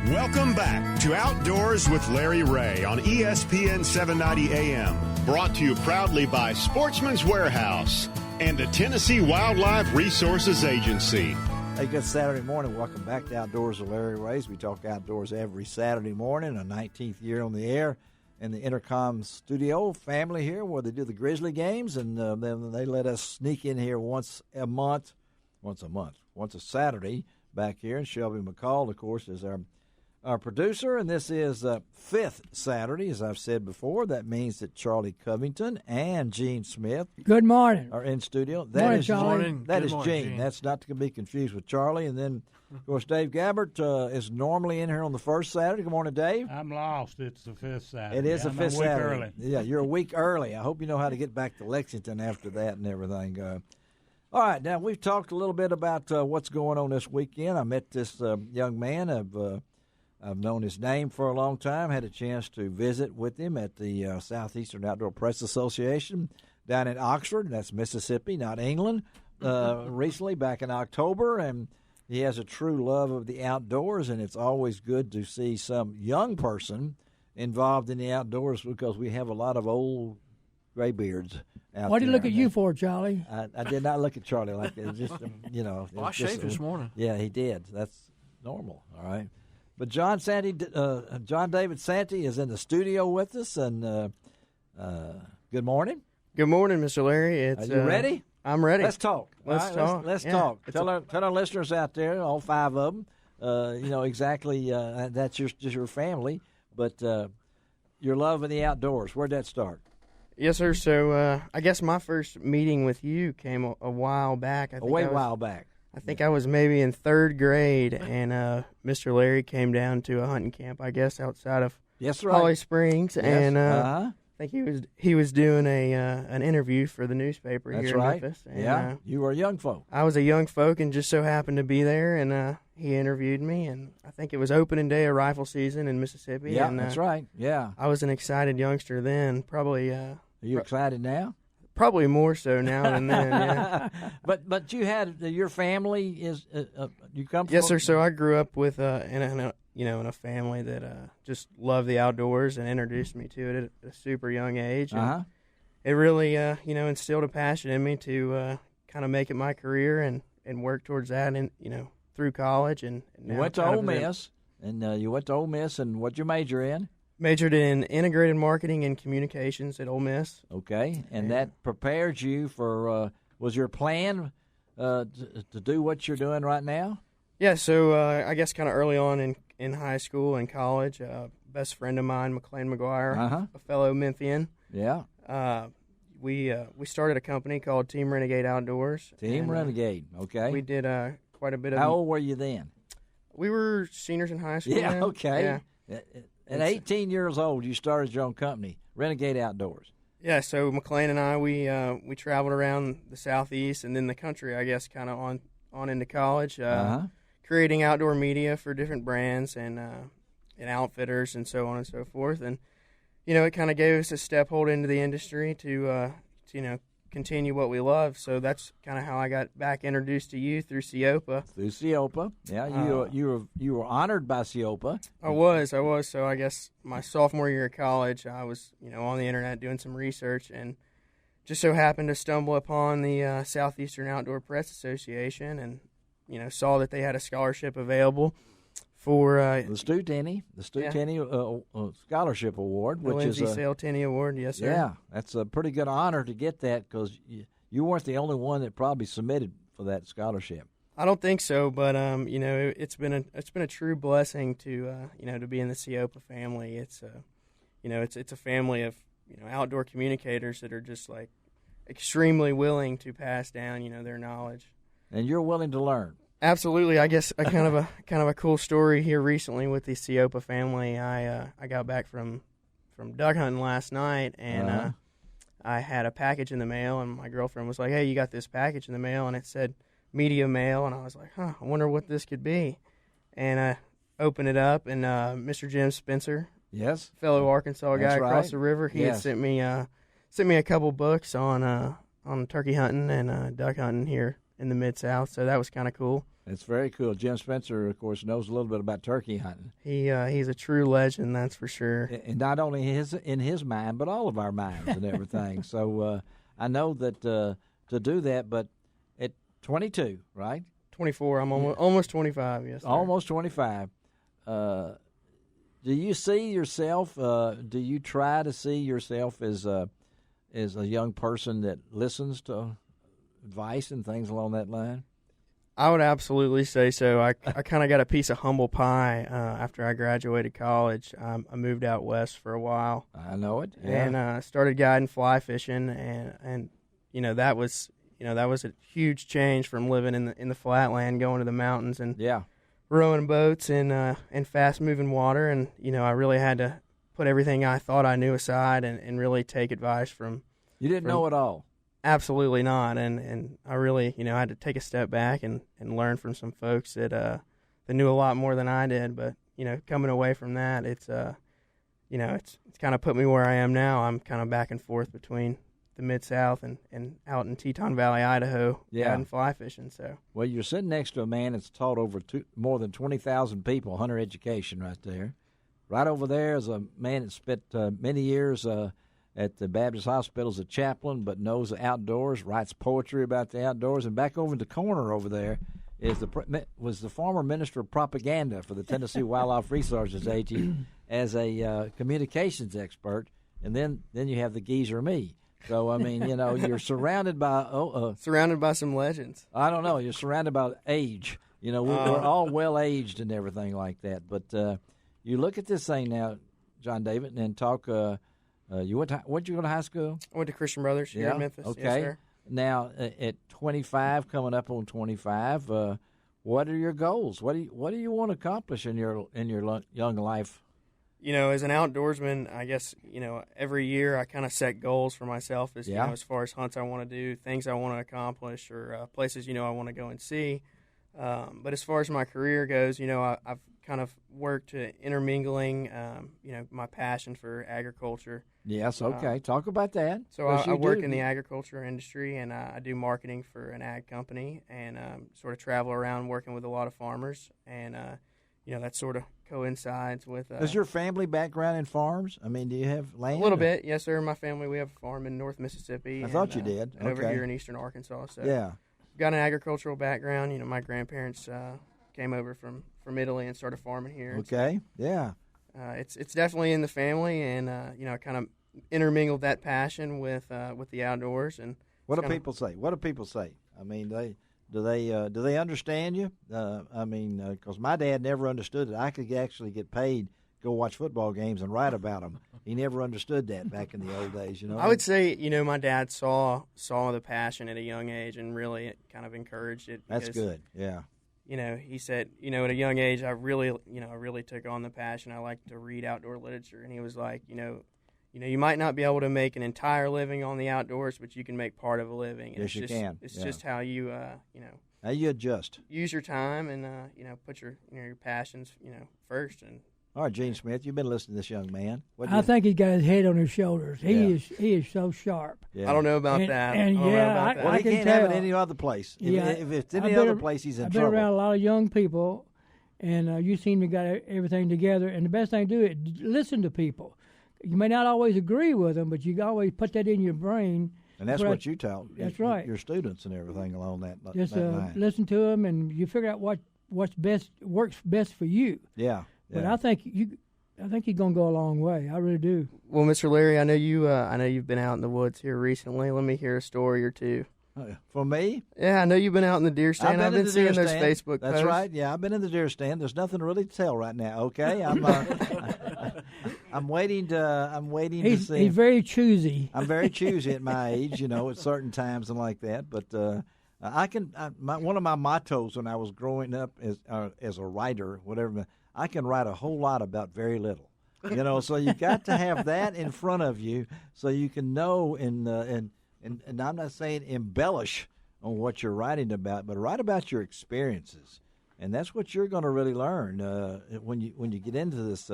Welcome back to Outdoors with Larry Ray on ESPN 790 AM. Brought to you proudly by Sportsman's Warehouse and the Tennessee Wildlife Resources Agency. Hey, good Saturday morning. Welcome back to Outdoors with Larry Ray. We talk outdoors every Saturday morning, a 19th year on the air in the Intercom studio family here where they do the Grizzly games, and then they let us sneak in here once a Saturday back here. And Shelby McCall, of course, is our producer, and this is fifth Saturday, as I've said before. That means that Charlie Covington and Gene Smith Good morning. are in studio. Morning, Charlie. That is Gene. That's not to be confused with Charlie. And then, of course, Dave Gabbert is normally in here on the first Saturday. Good morning, Dave. I'm lost. It's the fifth Saturday. It is the fifth Saturday. Early. Yeah, you're a week early. I hope you know how to get back to Lexington after that and everything. All right, now we've talked a little bit about what's going on this weekend. I met this young man. I've known his name for a long time. Had a chance to visit with him at the Southeastern Outdoor Press Association down in Oxford. That's Mississippi, not England. Recently, back in October, and he has a true love of the outdoors, and it's always good to see some young person involved in the outdoors because we have a lot of old graybeards out What did he there. look at you for, Charlie? I did not look at Charlie like that. Just Well, I shaved this morning. Yeah, he did. That's normal. All right. But John David Santi is in the studio with us, and good morning. Good morning, Mr. Larry. Are you ready? I'm ready. Let's talk. Let's All right, talk. Let's Yeah. talk. Tell our listeners out there, all five of them, exactly that's just your family, but your love of the outdoors. Where'd that start? Yes, sir. So I guess my first meeting with you came a while back. A while back. I think I was maybe in third grade, and Mr. Larry came down to a hunting camp, I guess, outside of Holly Springs, yes. and I think he was doing an interview for the newspaper That's here right. in Memphis. And, Yeah, you were a young folk. I was a young folk and just so happened to be there, and he interviewed me, and I think it was opening day of rifle season in Mississippi. Yeah, and, that's right. Yeah. I was an excited youngster then, probably. Are you excited now? Probably more so now than then. Yeah. But you had your family is you come from? Yes, sir. So I grew up with in a family that just loved the outdoors and introduced me to it at a super young age. And it really instilled a passion in me to kind of make it my career and work towards that and through college and you went to Ole Miss and what'd you major in? Majored in integrated marketing and communications at Ole Miss. Okay, and that prepared you for, was your plan to do what you're doing right now? Yeah, so I guess kind of early on in high school and college, best friend of mine, McLean McGuire, a fellow Memphian. Yeah. We started a company called Team Renegade Outdoors. Team Renegade, okay. We did quite a bit of... How old were you then? We were seniors in high school. Yeah, then. okay. Yeah. At 18 years old, you started your own company, Renegade Outdoors. Yeah, so McLean and I, we traveled around the Southeast and then the country, I guess, kind of on into college, creating outdoor media for different brands and outfitters and so on and so forth. And, it kind of gave us a step hold into the industry to continue what we love. So that's kind of how I got back introduced to you through CIOPA. Through CIOPA, yeah. You were honored by CIOPA. I was. So I guess my sophomore year of college, I was on the internet doing some research and just so happened to stumble upon the Southeastern Outdoor Press Association and saw that they had a scholarship available for the Stu Tenney Scholarship Award, the which Lindsay is Sale Tenney Award. Yes, sir. Yeah, that's a pretty good honor to get that because you weren't the only one that probably submitted for that scholarship. I don't think so, but it's been a true blessing to to be in the CIOPA family. It's it's a family of outdoor communicators that are just like extremely willing to pass down their knowledge. And you're willing to learn. Absolutely. I guess a kind of a cool story here recently with the CIOPA family. I got back from duck hunting last night, and I had a package in the mail, and my girlfriend was like, "Hey, you got this package in the mail," and it said media mail, and I was like, I wonder what this could be. And I opened it up, and Mr. Jim Spencer, yes, fellow Arkansas guy across the river, he yes. had sent me a couple books on turkey hunting and duck hunting here in the Mid-South, so that was kind of cool. It's very cool. Jim Spencer, of course, knows a little bit about turkey hunting. He's a true legend, that's for sure. And not only in his mind, but all of our minds and everything. So I know that to do that, but at 22, right? 24. I'm almost 25. Yes, sir. Almost 25. Do you see yourself? Do you try to see yourself as a young person that listens to advice and things along that line? I would absolutely say so. I kind of got a piece of humble pie after I graduated college. I moved out west for a while. I know it. Yeah. And started guiding fly fishing, and that was a huge change from living in the flatland, going to the mountains and rowing boats in fast moving water. And I really had to put everything I thought I knew aside and really take advice from. You didn't know it all. Absolutely not, and I really, had to take a step back and learn from some folks that knew a lot more than I did. But coming away from that, it's kind of put me where I am now. I'm kind of back and forth between the Mid-South and out in Teton Valley, Idaho, guiding fly fishing. So, well, you're sitting next to a man that's taught more than 20,000 people hunter education right there. Right over there is a man that spent many years at the Baptist Hospital as a chaplain, but knows the outdoors, writes poetry about the outdoors. And back over in the corner over there was the former minister of propaganda for the Tennessee Wildlife Resources Agency as a communications expert. And then you have the geezer me. So, I mean, you're surrounded by surrounded by some legends. I don't know. You're surrounded by age. We're all well-aged and everything like that. But you look at this thing now, John David, and talk where'd you go to high school? I went to Christian Brothers here in Memphis. Okay. Yes, sir. Now, at 25, coming up on 25, what are your goals? What do you want to accomplish in your young life? As an outdoorsman, I guess, every year I kind of set goals for myself as far as hunts I want to do, things I want to accomplish, or places, I want to go and see. But as far as my career goes, I've kind of worked intermingling, my passion for agriculture. Yes, okay. Talk about that. So I work in the agriculture industry, and I do marketing for an ag company, and sort of travel around working with a lot of farmers, and that sort of coincides with. Does your family background in farms? I mean, do you have land? A little bit, yes, sir. My family, we have a farm in North Mississippi. I thought you did. And over here in eastern Arkansas. So yeah, got an agricultural background. My grandparents came over from Italy and started farming here. Okay, yeah. It's definitely in the family, and kind of intermingled that passion with the outdoors. And what do people say? What do people say? I mean, do they understand you? I mean, because my dad never understood it. I could actually get paid, go watch football games and write about them. He never understood that back in the old days. I would say, my dad saw the passion at a young age and really kind of encouraged it. That's good. Yeah. He said, at a young age, I really took on the passion. I like to read outdoor literature, and he was like, you might not be able to make an entire living on the outdoors, but you can make part of a living. And yes, you can. It's just how you, how you adjust. Use your time and, put your passions, first. And all right, Gene Smith, you've been listening to this young man. I think he's got his head on his shoulders. He is so sharp. Yeah. I don't know about that. And well, I he can can't tell. have it any other place. Yeah, if it's any other place, he's in I've trouble. I've been around a lot of young people, and you seem to got everything together. And the best thing to do is listen to people. You may not always agree with them, but you can always put that in your brain. And that's what you tell your students and everything along that Just line. Listen to them, and you figure out works best for you. Yeah. But I think you're gonna go a long way. I really do. Well, Mr. Larry, I know you've been out in the woods here recently. Let me hear a story or two. For me? Yeah, I know you've been out in the deer stand. I've been seeing those Facebook posts. That's right. Yeah, I've been in the deer stand. There's nothing really to tell right now. Okay, I'm waiting to see. He's very choosy. I'm very choosy at my age, at certain times and like that. But one of my mottos when I was growing up as a writer, whatever, I can write a whole lot about very little. So you got to have that in front of you so you can know and I'm not saying embellish on what you're writing about, but write about your experiences, and that's what you're going to really learn when you get into this.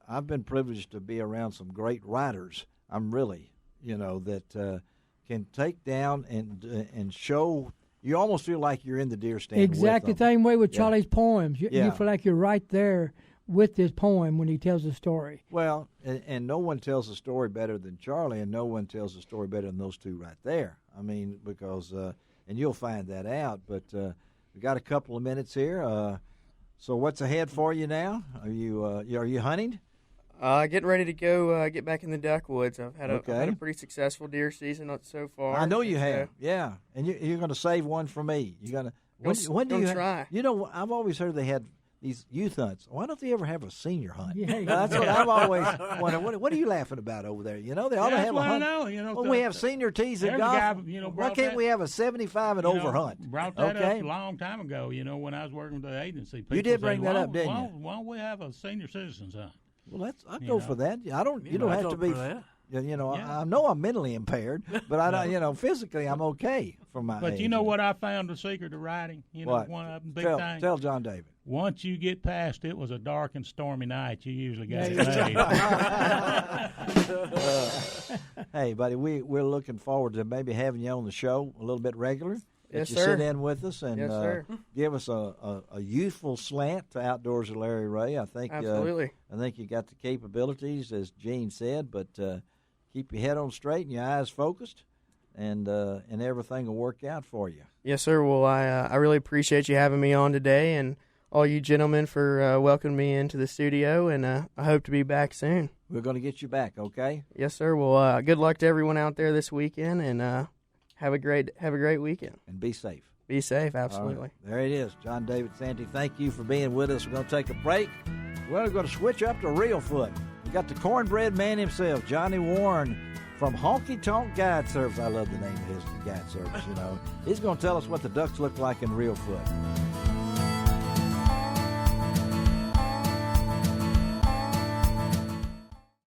I've been privileged to be around some great writers. I'm really, that can take down and show you almost feel like you're in the deer stand. Exactly with the them. same way with Charlie's poems. You Yeah. feel like you're right there with this poem when he tells the story. Well, and no one tells a story better than Charlie, and no one tells a story better than those two right there. I mean, because and you'll find that out. But we got a couple of minutes here. So what's ahead for you now? Are you hunting? Getting ready to go get back in the duck woods. I've had a pretty successful deer season so far. I know you have, yeah. And you're going to save one for me. You're going to. When do you try? You know, I've always heard they had these youth hunts. Why don't they ever have a senior hunt? Yeah, That's what I've always wondered. What are you laughing about over there? You know, they ought to have a hunt. Well, we have senior tees at golf. Guy, why can't we have a 75 and over hunt? Brought that up a long time ago. When I was working with the agency, people you did bring said, that up, didn't you? Why don't we have a senior citizens hunt? Well, I'd go for that. I don't. You don't have to be. I know I'm mentally impaired, but I don't. Physically, I'm okay for my. But age. you know what I found the secret to riding? What? One of them big things. Tell John David. Once you get past it was a dark and stormy night, you usually got it made. Hey, buddy, we're looking forward to maybe having you on the show a little bit regular. Yes, you sir. Sit in with us and give us a youthful slant to Outdoors with Larry Ray. I think absolutely. I think you got the capabilities, as Gene said, but keep your head on straight and your eyes focused, and everything will work out for you. Yes, sir. Well, I really appreciate you having me on today, and all you gentlemen for welcoming me into the studio, and I hope to be back soon. We're going to get you back, okay? Yes, sir. Well, good luck to everyone out there this weekend, and have a great weekend. And be safe. Be safe, absolutely. Right. There it is. John David Santi, thank you for being with us. We're going to take a break. We're going to switch up to Real Foot. We got the cornbread man himself, Johnny Warren from Honky Tonk Guide Service. I love the name of his guide service, He's going to tell us what the ducks look like in Real Foot.